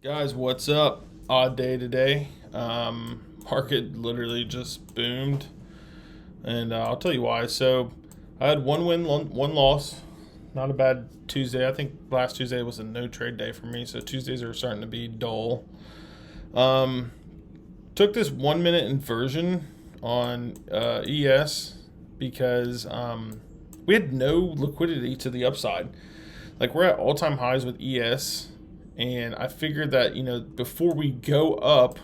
Guys, what's up? Odd day today. Market literally just boomed, and I'll tell you why. So I had one win, one loss. Not a bad Tuesday. I think last Tuesday was a no trade day for me, so Tuesdays are starting to be dull. Took this 1 minute inversion on ES because we had no liquidity to the upside. Like, we're at all-time highs with ES, and I figured that, before we go up,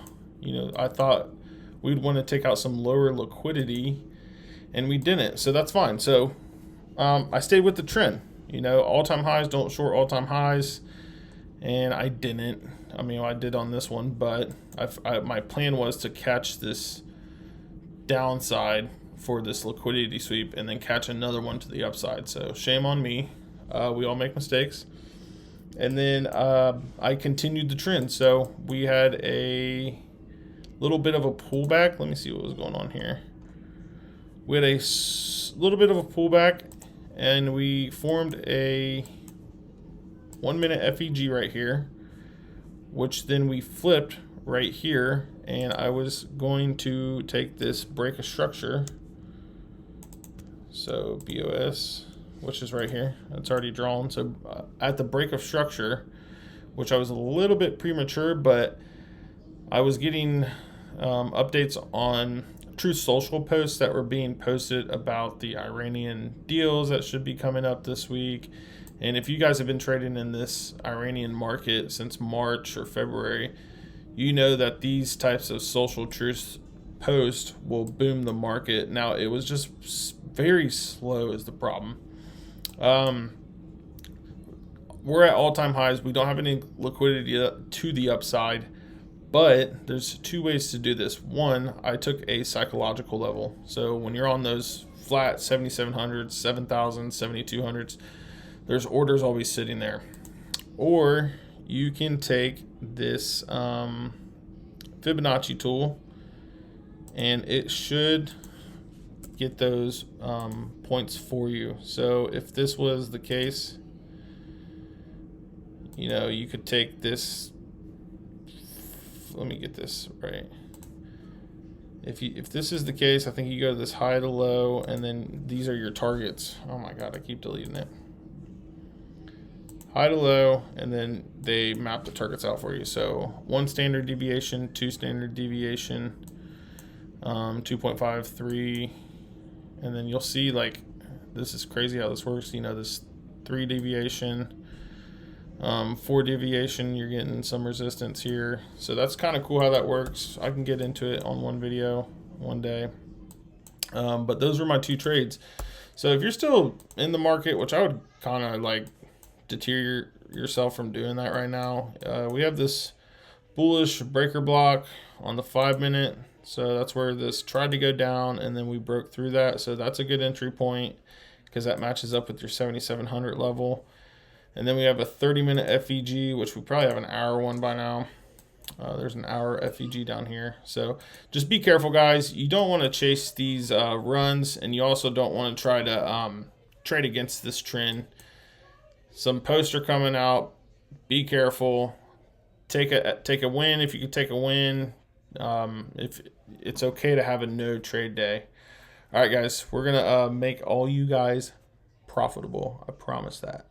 I thought we'd want to take out some lower liquidity, and we didn't, so that's fine. So I stayed with the trend. All-time highs don't short all-time highs, and I didn't. I did on this one, but my plan was to catch this downside for this liquidity sweep and then catch another one to the upside. So shame on me. We all make mistakes. And then I continued the trend. So we had a little bit of a pullback. Let me see what was going on here. We had a little bit of a pullback, and we formed a 1 minute FEG right here, which then we flipped right here, and I was going to take this break of structure. So BOS, which is right here, it's already drawn. So at the break of structure, which I was a little bit premature, but I was getting updates on Truth Social posts that were being posted about the Iranian deals that should be coming up this week. And if you guys have been trading in this Iranian market since March or February, you know that these types of social truth posts will boom the market. Now, it was just very slow is the problem. We're at all-time highs. We don't have any liquidity to the upside, but there's two ways to do this. One, I took a psychological level. So when you're on those flat 7,700s, 7,000, 7,200s, there's orders always sitting there. Or you can take this Fibonacci tool, and it should get those points for you. So if this was the case, you could take this. Let me get this right. If this is the case, I think you go to this high to low, and then these are your targets. Oh my God, I keep deleting it. High to low, and then they map the targets out for you. So 1 standard deviation, 2 standard deviation, 2.5, 3, and then you'll see, like, this is crazy how this works. This 3 deviation, 4 deviation, you're getting some resistance here. So that's kind of cool how that works. I can get into it on one video one day. But those were my 2 trades. So if you're still in the market, which I would kind of like deter yourself from doing that right now, we have this bullish breaker block on the 5 minute. So that's where this tried to go down, and then we broke through that. So that's a good entry point because that matches up with your 7,700 level. And then we have a 30-minute FEG, which we probably have an hour one by now. There's an hour FEG down here. So just be careful, guys. You don't want to chase these runs, and you also don't want to try to trade against this trend. Some posts are coming out. Be careful. Take a win if you can take a win. If it's okay to have a no trade day. All right, guys, we're gonna make all you guys profitable. I promise that.